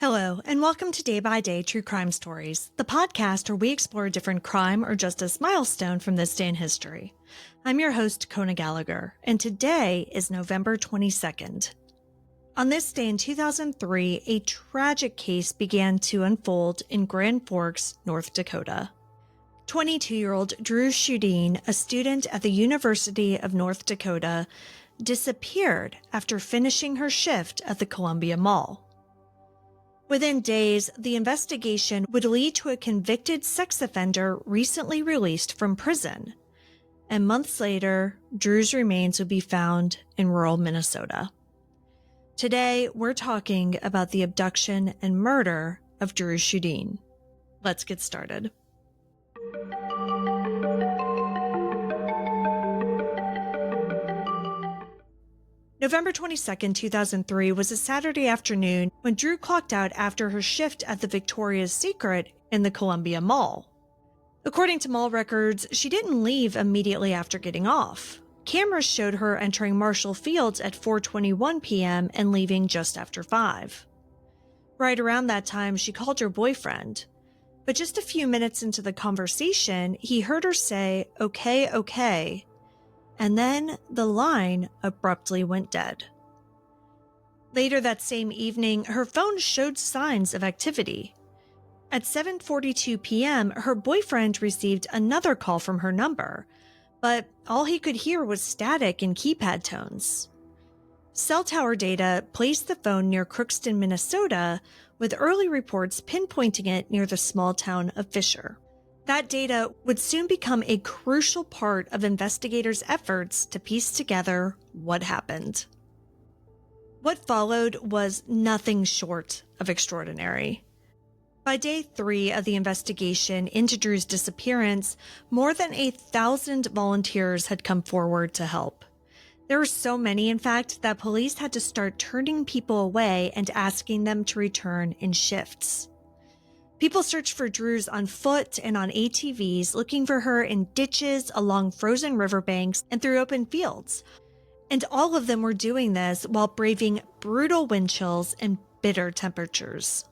Hello, and welcome to Day by Day True Crime Stories, the podcast where we explore a different crime or justice milestone from this day in history. I'm your host, Kona Gallagher, and today is November 22nd. On this day in 2003, a tragic case began to unfold in Grand Forks, North Dakota. 22-year-old Dru Sjodin, a student at the University of North Dakota, disappeared after finishing her shift at the Columbia Mall. Within days, the investigation would lead to a convicted sex offender recently released from prison. And months later, Dru's remains would be found in rural Minnesota. Today, we're talking about the abduction and murder of Dru Sjodin. Let's get started. November 22, 2003 was a Saturday afternoon when Dru clocked out after her shift at the Victoria's Secret in the Columbia Mall. According to mall records, she didn't leave immediately after getting off. Cameras showed her entering Marshall Fields at 4:21 p.m. and leaving just after 5. Right around that time, she called her boyfriend. But just a few minutes into the conversation, he heard her say, "Okay, okay." And then the line abruptly went dead. Later that same evening, her phone showed signs of activity. At 7:42 p.m., her boyfriend received another call from her number, but all he could hear was static and keypad tones. Cell tower data placed the phone near Crookston, Minnesota, with early reports pinpointing it near the small town of Fisher. That data would soon become a crucial part of investigators' efforts to piece together what happened. What followed was nothing short of extraordinary. By day 3 of the investigation into Dru's disappearance, more than 1,000 volunteers had come forward to help. There were so many, in fact, that police had to start turning people away and asking them to return in shifts. People searched for Dru's on foot and on ATVs, looking for her in ditches, along frozen riverbanks, and through open fields. And all of them were doing this while braving brutal wind chills and bitter temperatures.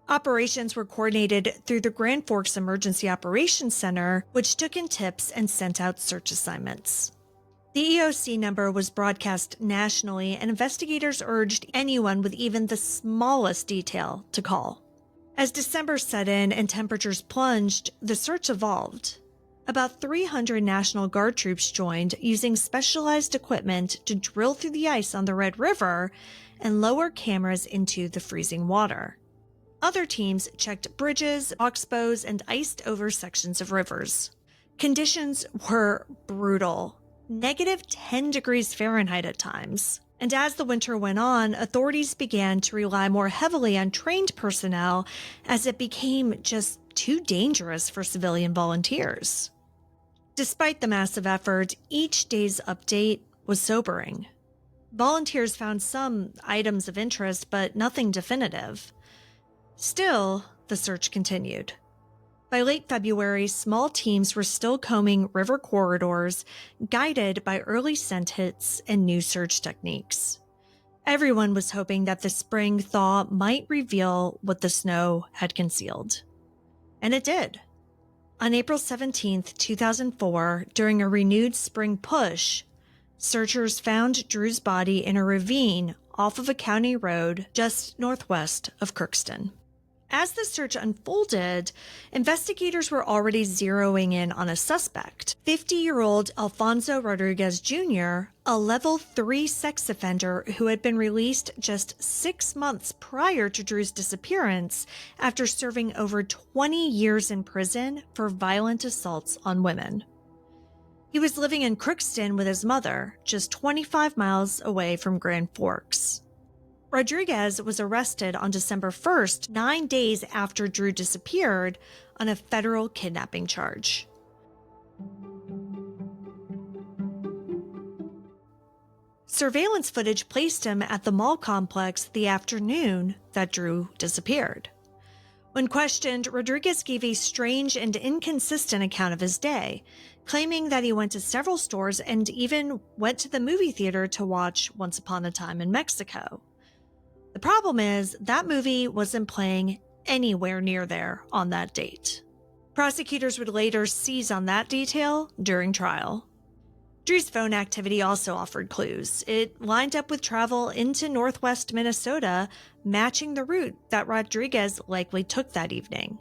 Operations were coordinated through the Grand Forks Emergency Operations Center, which took in tips and sent out search assignments. The EOC number was broadcast nationally, and investigators urged anyone with even the smallest detail to call. As December set in and temperatures plunged, the search evolved. About 300 National Guard troops joined, using specialized equipment to drill through the ice on the Red River and lower cameras into the freezing water. Other teams checked bridges, oxbows, and iced over sections of rivers. Conditions were brutal, -10 degrees Fahrenheit at times. And as the winter went on, authorities began to rely more heavily on trained personnel as it became just too dangerous for civilian volunteers. Despite the massive effort, each day's update was sobering. Volunteers found some items of interest, but nothing definitive. Still, the search continued. By late February, small teams were still combing river corridors, guided by early scent hits and new search techniques. Everyone was hoping that the spring thaw might reveal what the snow had concealed. And it did. On April 17, 2004, during a renewed spring push, searchers found Dru's body in a ravine off of a county road just northwest of Crookston. As the search unfolded, investigators were already zeroing in on a suspect, 50-year-old Alfonso Rodriguez Jr., a level 3 sex offender who had been released just 6 months prior to Dru's disappearance after serving over 20 years in prison for violent assaults on women. He was living in Crookston with his mother, just 25 miles away from Grand Forks. Rodriguez was arrested on December 1st, 9 days after Dru disappeared, on a federal kidnapping charge. Surveillance footage placed him at the mall complex the afternoon that Dru disappeared. When questioned, Rodriguez gave a strange and inconsistent account of his day, claiming that he went to several stores and even went to the movie theater to watch Once Upon a Time in Mexico. The problem is that movie wasn't playing anywhere near there on that date. Prosecutors would later seize on that detail during trial. Dru's phone activity also offered clues. It lined up with travel into northwest Minnesota, matching the route that Rodriguez likely took that evening,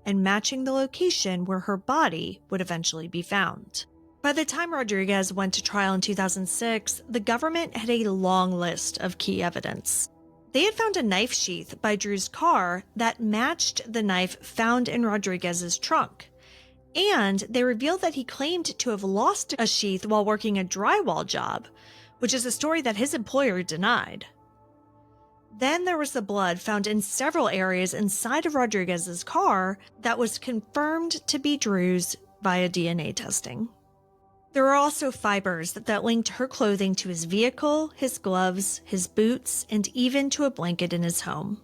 and matching the location where her body would eventually be found. By the time Rodriguez went to trial in 2006, the government had a long list of key evidence. They had found a knife sheath by Dru's car that matched the knife found in Rodriguez's trunk. And they revealed that he claimed to have lost a sheath while working a drywall job, which is a story that his employer denied. Then there was the blood found in several areas inside of Rodriguez's car that was confirmed to be Dru's via DNA testing. There were also fibers that linked her clothing to his vehicle, his gloves, his boots, and even to a blanket in his home.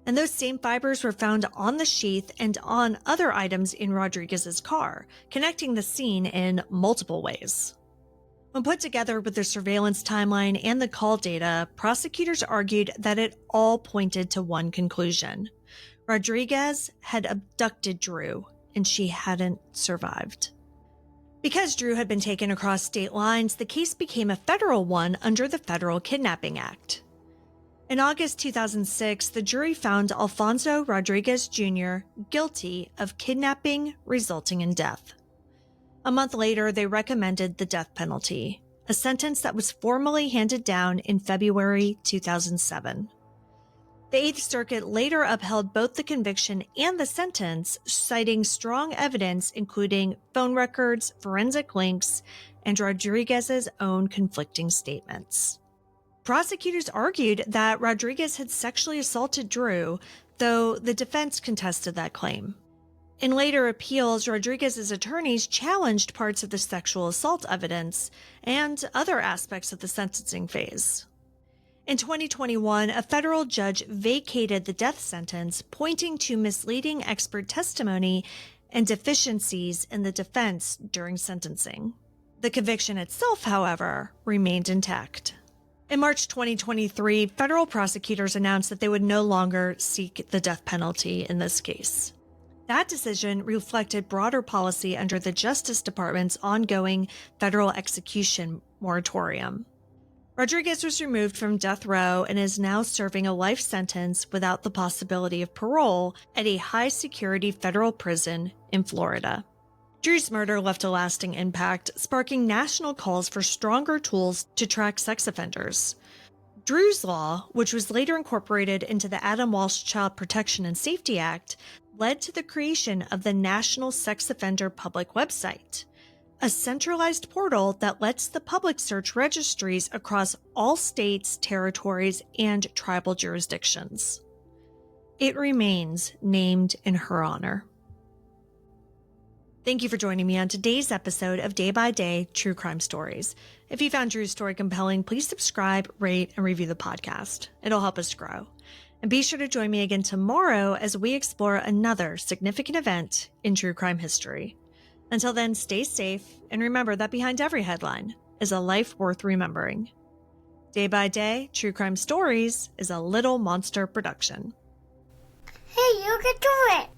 And those same fibers were found on the sheath and on other items in Rodriguez's car, connecting the scene in multiple ways. When put together with the surveillance timeline and the call data, prosecutors argued that it all pointed to one conclusion. Rodriguez had abducted Dru, and she hadn't survived. Because Dru had been taken across state lines, the case became a federal one under the Federal Kidnapping Act. In August 2006, the jury found Alfonso Rodriguez Jr. guilty of kidnapping resulting in death. A month later, they recommended the death penalty, a sentence that was formally handed down in February 2007. The Eighth Circuit later upheld both the conviction and the sentence, citing strong evidence including phone records, forensic links, and Rodriguez's own conflicting statements. Prosecutors argued that Rodriguez had sexually assaulted Dru, though the defense contested that claim. In later appeals, Rodriguez's attorneys challenged parts of the sexual assault evidence and other aspects of the sentencing phase. In 2021, a federal judge vacated the death sentence, pointing to misleading expert testimony and deficiencies in the defense during sentencing. The conviction itself, however, remained intact. In March 2023, federal prosecutors announced that they would no longer seek the death penalty in this case. That decision reflected broader policy under the Justice Department's ongoing federal execution moratorium. Rodriguez was removed from death row and is now serving a life sentence without the possibility of parole at a high-security federal prison in Florida. Dru's murder left a lasting impact, sparking national calls for stronger tools to track sex offenders. Dru's Law, which was later incorporated into the Adam Walsh Child Protection and Safety Act, led to the creation of the National Sex Offender Public Website, a centralized portal that lets the public search registries across all states, territories, and tribal jurisdictions. It remains named in her honor. Thank you for joining me on today's episode of Day by Day True Crime Stories. If you found Dru's story compelling, please subscribe, rate, and review the podcast. It'll help us grow. And be sure to join me again tomorrow as we explore another significant event in true crime history. Until then, stay safe and remember that behind every headline is a life worth remembering. Day by Day True Crime Stories is a Little Monster production. Hey, you can do it!